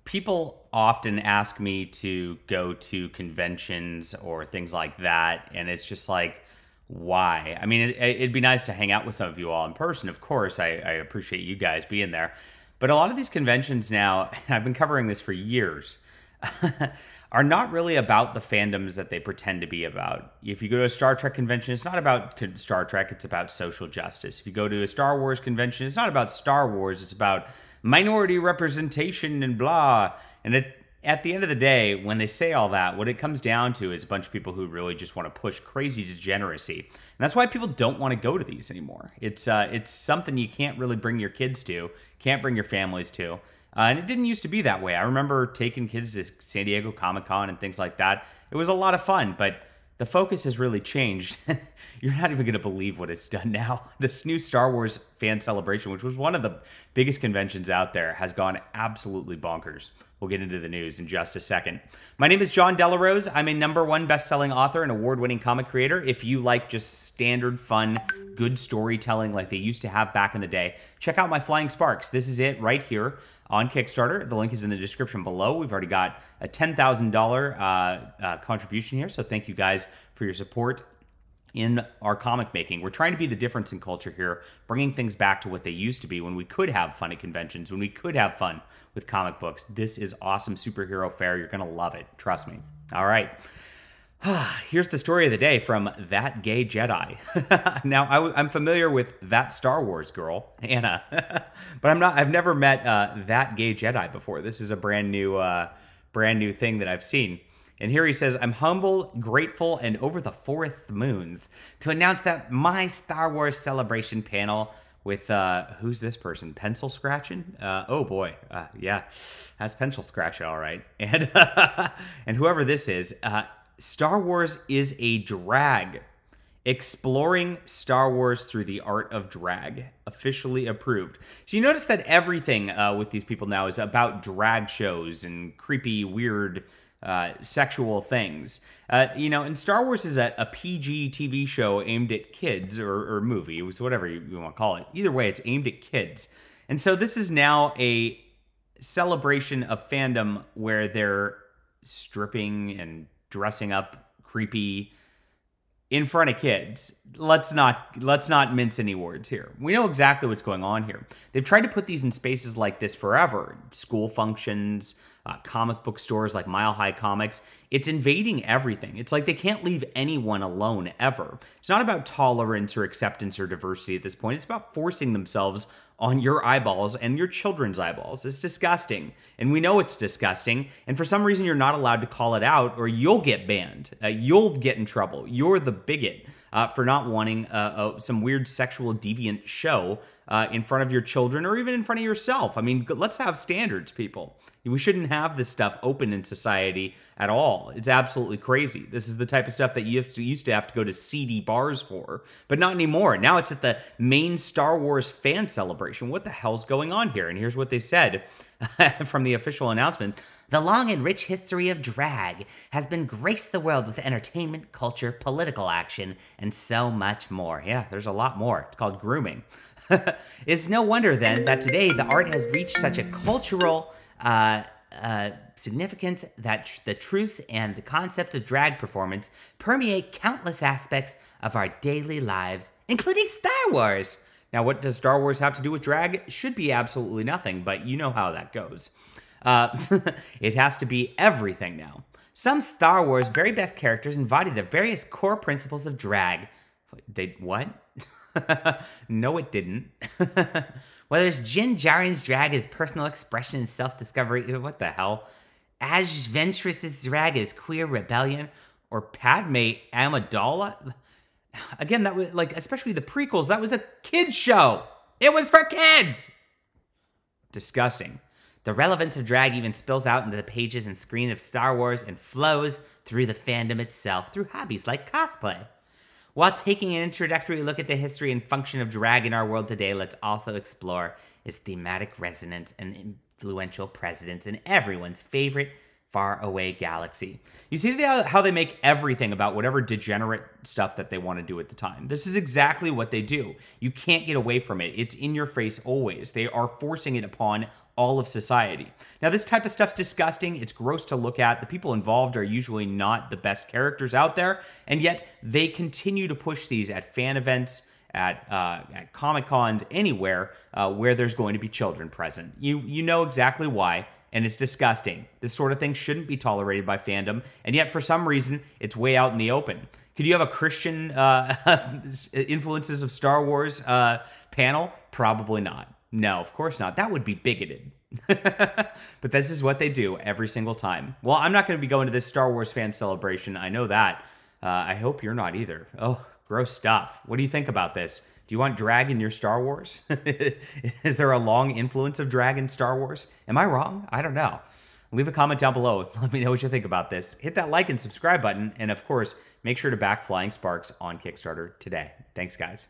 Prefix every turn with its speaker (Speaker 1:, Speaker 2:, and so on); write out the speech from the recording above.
Speaker 1: people often ask me to go to conventions or things like that, and it's just like, why? I mean, it'd be nice to hang out with some of you all in person, of course. I appreciate you guys being there. But a lot of these conventions now, and I've been covering this for years, are not really about the fandoms that they pretend to be about. If you go to a Star Trek convention, it's not about Star Trek, it's about social justice. If you go to a Star Wars convention, it's not about Star Wars, it's about minority representation and blah. And at the end of the day, when they say all that, what it comes down to is a bunch of people who really just want to push crazy degeneracy. And that's why people don't want to go to these anymore. It's something you can't really bring your kids to, can't bring your families to. And it didn't used to be that way. I remember taking kids to San Diego Comic-Con and things like that. It was a lot of fun, but the focus has really changed. You're not even going to believe what it's done now. This new Star Wars fan celebration, which was one of the biggest conventions out there, has gone absolutely bonkers. We'll get into the news in just a second. My name is John Delarose. I'm a #1 best-selling author and award-winning comic creator. If you like just standard, fun, good storytelling like they used to have back in the day, check out my Flying Sparks. This is it right here on Kickstarter. The link is in the description below. We've already got a $10,000 contribution here, so thank you guys for your support in our comic making. We're trying to be the difference in culture here, bringing things back to what they used to be when we could have fun at conventions, when we could have fun with comic books. This is awesome superhero fare. You're going to love it. Trust me. All right. Here's the story of the day from That Gay Jedi. Now, I'm familiar with That Star Wars Girl, Anna, but I've never met That Gay Jedi before. This is a brand new thing that I've seen. And here he says, I'm humble, grateful, and over the fourth moon to announce that my Star Wars celebration panel with, who's this person? Pencil Scratching? Oh boy. Yeah, that's pencil scratching, all right. And, and whoever this is, Star Wars is a drag. Exploring Star Wars through the art of drag. Officially approved. So you notice that everything with these people now is about drag shows and creepy, weird, sexual things. And Star Wars is a PG TV show aimed at kids, or movie, it was whatever you want to call it. Either way, it's aimed at kids. And so this is now a celebration of fandom where they're stripping and dressing up creepy in front of kids. Let's not mince any words here. We know exactly what's going on here. They've tried to put these in spaces like this forever. School functions, comic book stores like Mile High Comics. It's invading everything. It's like they can't leave anyone alone ever. It's not about tolerance or acceptance or diversity at this point. It's about forcing themselves on your eyeballs and your children's eyeballs. It's disgusting. And we know it's disgusting. And for some reason, you're not allowed to call it out or you'll get banned. You'll get in trouble. You're the bigot for not wanting some weird sexual deviant show in front of your children or even in front of yourself. I mean, let's have standards, people. We shouldn't have this stuff open in society at all. It's absolutely crazy. This is the type of stuff that you used to have to go to seedy bars for, but not anymore. Now it's at the main Star Wars fan celebration. What the hell's going on here? And here's what they said from the official announcement. The long and rich history of drag has been graced the world with entertainment, culture, political action, and so much more. Yeah, there's a lot more. It's called grooming. It's no wonder then that today the art has reached such a cultural significance that the truths and the concept of drag performance permeate countless aspects of our daily lives, including Star Wars. Now, what does Star Wars have to do with drag? Should be absolutely nothing, but you know how that goes. It has to be everything now. Some Star Wars very best characters embody the various core principles of drag. What? No, it didn't. Whether it's Din Djarin's drag as personal expression and self-discovery, what the hell? Ash Ventress's drag as queer rebellion, or Padme Amidala. Again, that was like, especially the prequels, that was a kid's show. It was for kids. Disgusting. The relevance of drag even spills out into the pages and screen of Star Wars and flows through the fandom itself through hobbies like cosplay. While taking an introductory look at the history and function of drag in our world today, let's also explore its thematic resonance and influential precedents in everyone's favorite faraway galaxy. You see how they make everything about whatever degenerate stuff that they want to do at the time. This is exactly what they do. You can't get away from it. It's in your face always. They are forcing it upon all of society. Now, this type of stuff's disgusting. It's gross to look at. The people involved are usually not the best characters out there, and yet they continue to push these at fan events, at Comic-Cons, anywhere where there's going to be children present. You know exactly why. And it's disgusting. This sort of thing shouldn't be tolerated by fandom, and yet for some reason, it's way out in the open. Could you have a Christian influences of Star Wars panel? Probably not. No, of course not. That would be bigoted. But this is what they do every single time. Well, I'm not going to be going to this Star Wars fan celebration. I know that. I hope you're not either. Oh, gross stuff. What do you think about this? Do you want drag in your Star Wars? Is there a long influence of drag in Star Wars? Am I wrong? I don't know. Leave a comment down below. Let me know what you think about this. Hit that like and subscribe button. And of course, make sure to back Flying Sparks on Kickstarter today. Thanks, guys.